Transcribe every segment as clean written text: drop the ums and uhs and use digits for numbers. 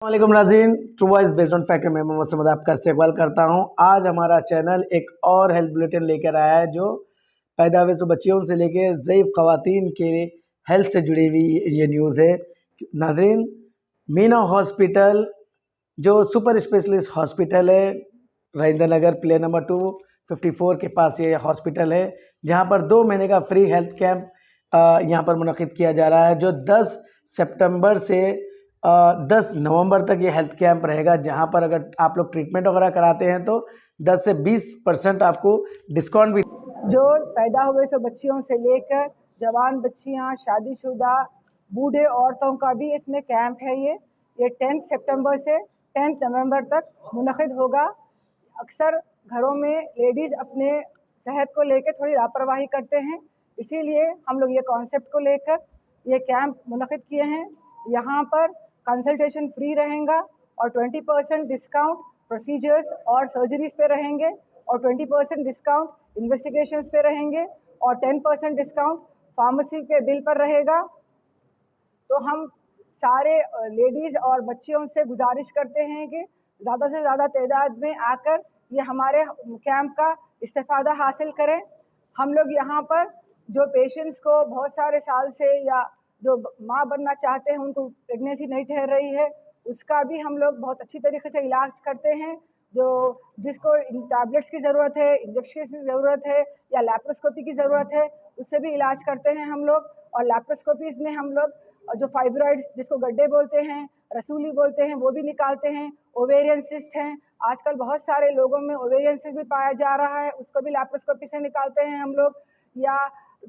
वालेकुम नाज़रीन, true voice based on fact में मोहम्मद समद आपका इस्तकबाल करता हूं। आज हमारा चैनल एक और हेल्थ बुलेटिन लेकर आया है जो पैदाइश बच्चियों से लेकर ज़ईफ़ ख़वातीन के हेल्थ से जुड़ी हुई ये न्यूज़ है। नाज़रीन, मीना हॉस्पिटल जो सुपर स्पेशलिस्ट हॉस्पिटल है, राजेंद्र नगर प्ले नंबर 254 के पास ये हॉस्पिटल है, जहां पर 2 महीने का फ्री हेल्थ कैंप यहाँ पर मुनक़िद किया जा रहा है, जो 10 सितंबर से 10 नवंबर तक ये हेल्थ कैंप रहेगा। जहां पर अगर आप लोग ट्रीटमेंट वगैरह कराते हैं तो 10 से 20% आपको डिस्काउंट भी। जो पैदा हुए सो बच्चियों से लेकर जवान बच्चियां, शादीशुदा, बूढ़े औरतों का भी इसमें कैंप है। ये 10 सितंबर से 10 नवंबर तक मुनक़िद होगा। अक्सर घरों में लेडीज़ अपने सेहत को लेकर थोड़ी लापरवाही करते हैं, इसीलिए हम लोग ये कॉन्सेप्ट को लेकर ये कैंप मुनक़िद किए हैं। यहाँ पर कंसल्टेशन फ्री रहेगा और 20% डिस्काउंट प्रोसीजर्स और सर्जरीज पे रहेंगे और 20% डिस्काउंट इन्वेस्टिगेशंस पे रहेंगे और 10% डिस्काउंट फार्मेसी के बिल पर रहेगा। तो हम सारे लेडीज़ और बच्चियों से गुजारिश करते हैं कि ज़्यादा से ज़्यादा तादाद में आकर ये हमारे कैंप का इस्तेफ़ादा हासिल करें। हम लोग यहाँ पर जो पेशेंट्स को बहुत सारे साल से या जो माँ बनना चाहते हैं, उनको प्रेगनेंसी नहीं ठहर रही है, उसका भी हम लोग बहुत अच्छी तरीके से इलाज करते हैं। जो जिसको टैबलेट्स की ज़रूरत है, इंजेक्शन की ज़रूरत है या लैप्रोस्कोपी की ज़रूरत है, उससे भी इलाज करते हैं हम लोग। और लैप्रोस्कोपीज़ में हम लोग जो फाइब्रॉइड्स जिसको गड्ढे बोलते हैं, रसूली बोलते हैं, वो भी निकालते हैं। ओवेरियन सिस्ट हैं, आजकल बहुत सारे लोगों में ओवेरियन सिस्ट भी पाया जा रहा है, उसको भी लैप्रोस्कोपी से निकालते हैं हम लोग। या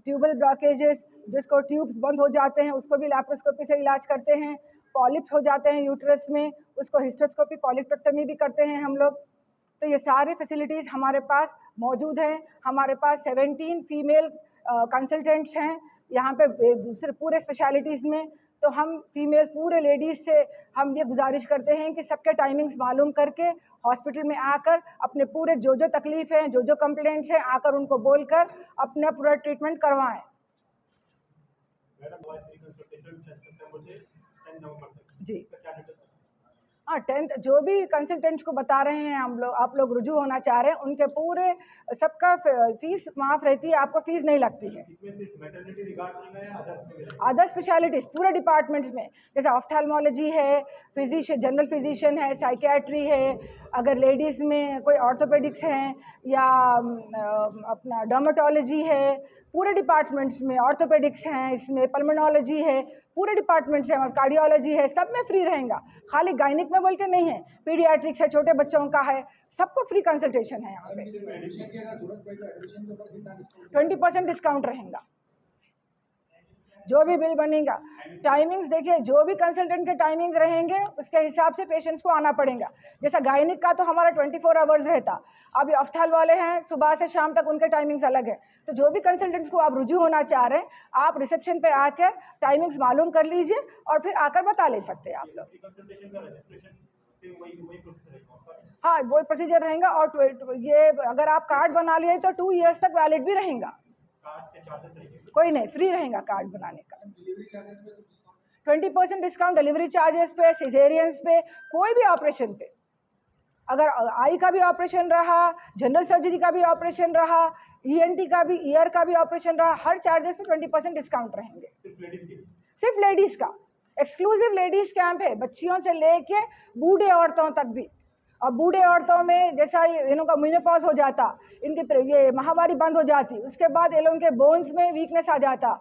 ट्यूबल ब्लॉकेजेस, जिसको ट्यूब्स बंद हो जाते हैं, उसको भी लैप्रोस्कोपी से इलाज करते हैं। पॉलिप्स हो जाते हैं यूट्रस में, उसको हिस्टेरोस्कोपी पॉलिपेक्टमी भी करते हैं हम लोग। तो ये सारी फैसिलिटीज़ हमारे पास मौजूद हैं। हमारे पास 17 फीमेल कंसल्टेंट्स हैं यहाँ पे दूसरे पूरे स्पेशलिटीज़ में। तो हम फीमेल पूरे लेडीज़ से हम ये गुजारिश करते हैं कि सबके टाइमिंग्स मालूम करके हॉस्पिटल में आकर अपने पूरे जो तकलीफ़ हैं, जो कंप्लेंट्स हैं, आकर उनको बोलकर अपना पूरा ट्रीटमेंट करवाएं। जी हाँ, 10th जो भी कंसल्टेंट्स को बता रहे हैं हम लोग, आप लोग रुजू होना चाह रहे हैं, उनके पूरे सबका फीस माफ़ रहती है, आपको फीस नहीं लगती है। अदर स्पेशलिटीज़ पूरे डिपार्टमेंट्स में, जैसे ऑफ्थेल्मोलॉजी है, फिजिशियन जनरल फिजिशियन है, साइकियाट्री है, अगर लेडीज़ में कोई ऑर्थोपेडिक्स हैं या अपना डर्मेटोलॉजी है, पूरे डिपार्टमेंट्स में ऑर्थोपेडिक्स हैं, इसमें पल्मोनोलॉजी है, पूरे डिपार्टमेंट्स हैं और कार्डियोलॉजी है, सब में फ्री रहेगा। खाली गायनिक में बोल के नहीं है, पीडियाट्रिक्स है, छोटे बच्चों का है, सबको फ्री कंसल्टेशन है यहाँ पे। 20% डिस्काउंट रहेगा जो भी बिल बनेगा। टाइमिंग्स देखिए, जो भी कंसल्टेंट के टाइमिंग्स रहेंगे उसके हिसाब से पेशेंट्स को आना पड़ेगा। जैसा गायनिक का तो हमारा 24 आवर्स रहता, अभी ऑफ्थाल वाले हैं सुबह से शाम तक, उनके टाइमिंग्स अलग है। तो जो भी कंसल्टेंट्स को आप रुजू होना चाह रहे हैं, आप रिसेप्शन पे आकर टाइमिंग्स मालूम कर लीजिए और फिर आकर बता ले सकते हैं आप लोग। हाँ, वही प्रोसीजर रहेगा। और ये अगर आप कार्ड बना लिए तो 2 ईयर्स तक वैलिड भी रहेगा। कोई नहीं, फ्री रहेगा कार्ड बनाने का। 20% डिस्काउंट डिलीवरी चार्जेस पे, सिजेरियंस पे, कोई भी ऑपरेशन पे। अगर आई का भी ऑपरेशन रहा, जनरल सर्जरी का भी ऑपरेशन रहा, ENT का भी, ईयर का भी ऑपरेशन रहा, हर चार्जेस पे 20% डिस्काउंट रहेंगे। सिर्फ लेडीज़ का एक्सक्लूसिव लेडीज़ कैंप है, बच्चियों से लेके बूढ़े औरतों तक भी। और बूढ़े औरतों में जैसा इनों का मेनोपॉज हो जाता, इनकी ये माहवारी बंद हो जाती, उसके बाद ये लोगों के बोन्स में वीकनेस आ जाता,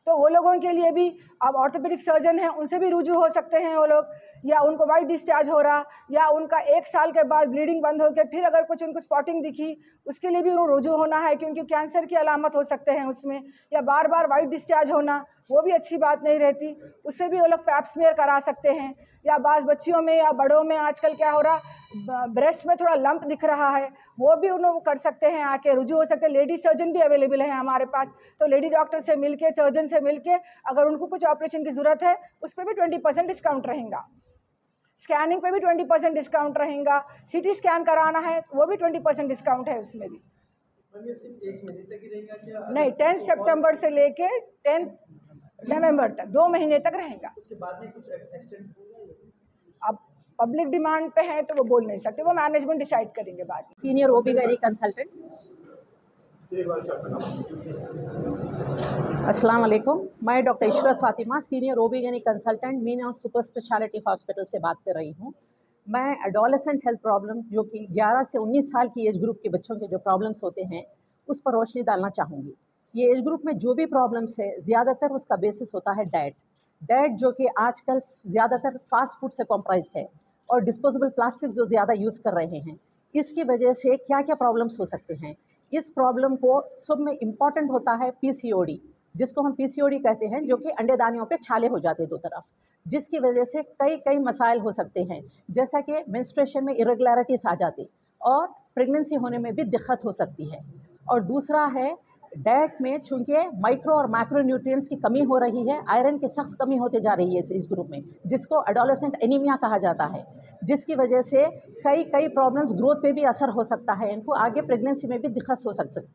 तो वो लोगों के लिए भी अब ऑर्थोपेडिक सर्जन हैं, उनसे भी रुजू हो सकते हैं वो लोग। या उनको वाइट डिस्चार्ज हो रहा, या उनका 1 साल के बाद ब्लीडिंग बंद हो के फिर अगर कुछ उनको स्पॉटिंग दिखी, उसके लिए भी उनको रुजू होना है, क्योंकि कैंसर की अलामत हो सकते हैं उसमें। या बार बार वाइट डिस्चार्ज होना, वो भी अच्छी बात नहीं रहती, उससे भी वो लोग पैप स्मीयर करा सकते हैं। या बाज़ बच्चियों में या बड़ों में आजकल क्या हो रहा, ब्रेस्ट में थोड़ा लंप दिख रहा है, वो भी उन्होंने कर सकते हैं, आके रुजू हो सकते हैं। लेडी सर्जन भी अवेलेबल है हमारे पास, तो लेडी डॉक्टर से मिलके, सर्जन से मिलके अगर उनको कुछ ऑपरेशन की ज़रूरत है, उस पर भी 20% डिस्काउंट रहेगा। स्कैनिंग पे भी 20% डिस्काउंट रहेगा। CT स्कैन कराना है वो भी 20% डिस्काउंट है उसमें भी। नहीं, 10 सितंबर से लेके 10 नवंबर तक 2 महीने तक रहेगा। उसके बाद में कुछ एक्सटेंड अब पब्लिक डिमांड पे हैं तो वो बोल नहीं सकते, वो मैनेजमेंट डिसाइड करेंगे बाद में। Senior OB gyne consultant. अस्सलाम वालेकुम, मैं doctor Ishrat Fatima, senior OB gyne consultant Meena super speciality hospital से बात कर रही हूँ। मैं एडोलेसेंट हेल्थ प्रॉब्लम जो कि 11 से 19 साल की एज ग्रुप के बच्चों के जो प्रॉब्लम्स होते हैं उस पर रोशनी डालना चाहूँगी। ये एज ग्रुप में जो भी प्रॉब्लम्स है ज़्यादातर उसका बेसिस होता है डाइट जो कि आजकल ज़्यादातर फास्ट फूड से कॉम्प्राइज्ड है और डिस्पोजेबल प्लास्टिक जो ज़्यादा यूज़ कर रहे हैं, इसकी वजह से क्या क्या प्रॉब्लम्स हो सकते हैं। इस प्रॉब्लम को सब में इम्पॉर्टेंट होता है पीसीओडी, जिसको हम पीसीओडी कहते हैं, जो कि अंडेदानियों पे छाले हो जाते हैं दो तरफ, जिसकी वजह से कई कई मसाइल हो सकते हैं, जैसा कि मेंस्ट्रुएशन में इरेगुलरिटीज आ जाती और प्रेगनेंसी होने में भी दिक्कत हो सकती है। और दूसरा है डाइट में चूँकि माइक्रो और मैक्रो न्यूट्रिएंट्स की कमी हो रही है, आयरन की सख्त कमी होती जा रही है इस ग्रुप में, जिसको एडोलेसेंट एनीमिया कहा जाता है, जिसकी वजह से कई कई प्रॉब्लम्स ग्रोथ पे भी असर हो सकता है, इनको आगे प्रेगनेंसी में भी दिक्कत हो सकती है।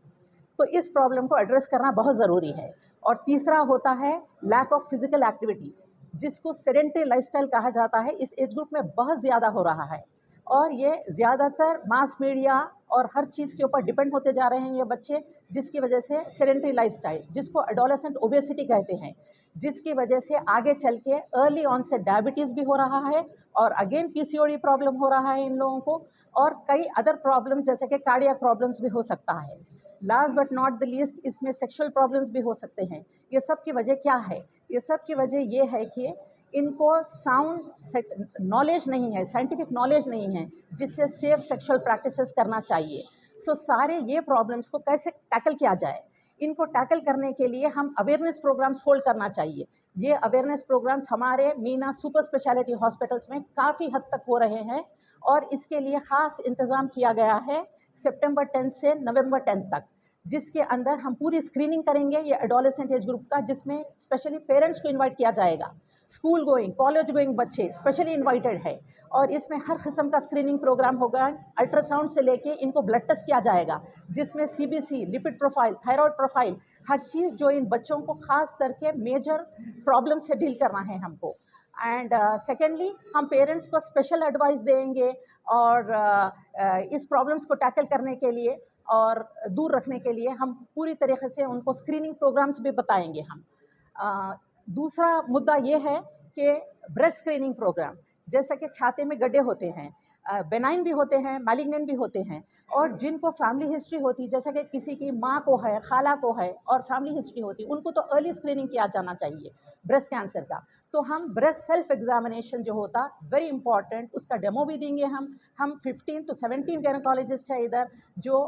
तो इस प्रॉब्लम को एड्रेस करना बहुत ज़रूरी है। और तीसरा होता है लैक ऑफ फिजिकल एक्टिविटी, जिसको सेडेंटरी लाइफस्टाइल कहा जाता है, इस एज ग्रुप में बहुत ज़्यादा हो रहा है और ये ज़्यादातर मास मीडिया और हर चीज़ के ऊपर डिपेंड होते जा रहे हैं ये बच्चे, जिसकी वजह से सेडेंटरी लाइफस्टाइल, जिसको एडोलेसेंट ओबेसिटी कहते हैं, जिसकी वजह से आगे चल के अर्ली ऑन से डायबिटीज़ भी हो रहा है और अगेन पीसीओडी प्रॉब्लम हो रहा है इन लोगों को, और कई अदर प्रॉब्लम जैसे कि कार्डियक प्रॉब्लम्स भी हो सकता है। Last but not the least, इसमें सेक्सुअल प्रॉब्लम्स भी हो सकते हैं। ये सब की वजह क्या है? ये सब की वजह ये है कि इनको साउंड नॉलेज नहीं है, साइंटिफिक नॉलेज नहीं है, जिससे सेफ सेक्सुअल प्रैक्टिसेस करना चाहिए। सो सारे ये प्रॉब्लम्स को कैसे टैकल किया जाए, इनको टैकल करने के लिए हम अवेयरनेस प्रोग्राम्स होल्ड करना चाहिए। ये अवेयरनेस प्रोग्राम्स हमारे मीना सुपर स्पेशलिटी हॉस्पिटल्स में काफ़ी हद तक हो रहे हैं और इसके लिए ख़ास इंतज़ाम किया गया है सितंबर 10 से नवंबर 10 तक, जिसके अंदर हम पूरी स्क्रीनिंग करेंगे ये एडोलेसेंट एज ग्रुप का, जिसमें स्पेशली पेरेंट्स को इनवाइट किया जाएगा। स्कूल गोइंग, कॉलेज गोइंग बच्चे स्पेशली इनवाइटेड है और इसमें हर किस्म का स्क्रीनिंग प्रोग्राम होगा। अल्ट्रासाउंड से लेके इनको ब्लड टेस्ट किया जाएगा, जिसमें CBC, lipid profile, thyroid profile, हर चीज़ जो इन बच्चों को ख़ास करके मेजर प्रॉब्लम से डील करना है हमको। एंड सेकेंडली हम पेरेंट्स को स्पेशल एडवाइस देंगे और इस प्रॉब्लम्स को टैकल करने के लिए और दूर रखने के लिए हम पूरी तरीके से उनको स्क्रीनिंग प्रोग्राम्स भी बताएंगे हम। दूसरा मुद्दा ये है कि ब्रेस्ट स्क्रीनिंग प्रोग्राम, जैसे कि छाती में गड्ढे होते हैं, बेनाइन भी होते हैं, मैलिग्नेंट भी होते हैं, और जिनको फैमिली हिस्ट्री होती, जैसे कि किसी की माँ को है, खाला को है और फैमिली हिस्ट्री होती, उनको तो अर्ली स्क्रीनिंग किया जाना चाहिए ब्रेस्ट कैंसर का। तो हम ब्रेस्ट सेल्फ एग्जामिनेशन जो होता वेरी इंपॉर्टेंट, उसका डेमो भी देंगे हम 15 to 17 गायनेकोलॉजिस्ट है इधर, जो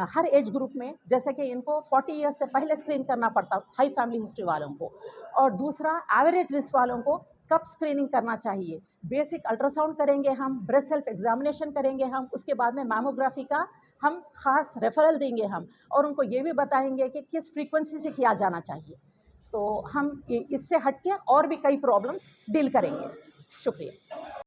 हर एज ग्रुप में, जैसे कि इनको 40 ईयर्स से पहले स्क्रीन करना पड़ता हाई फैमिली हिस्ट्री वालों को, और दूसरा एवरेज रिस्क वालों को कब स्क्रीनिंग करना चाहिए। बेसिक अल्ट्रासाउंड करेंगे हम, ब्रेस्ट सेल्फ एग्जामिनेशन करेंगे हम, उसके बाद में मैमोग्राफी का हम ख़ास रेफरल देंगे हम, और उनको ये भी बताएंगे कि किस फ्रीक्वेंसी से किया जाना चाहिए। तो हम इससे हट के और भी कई प्रॉब्लम्स डील करेंगे। शुक्रिया।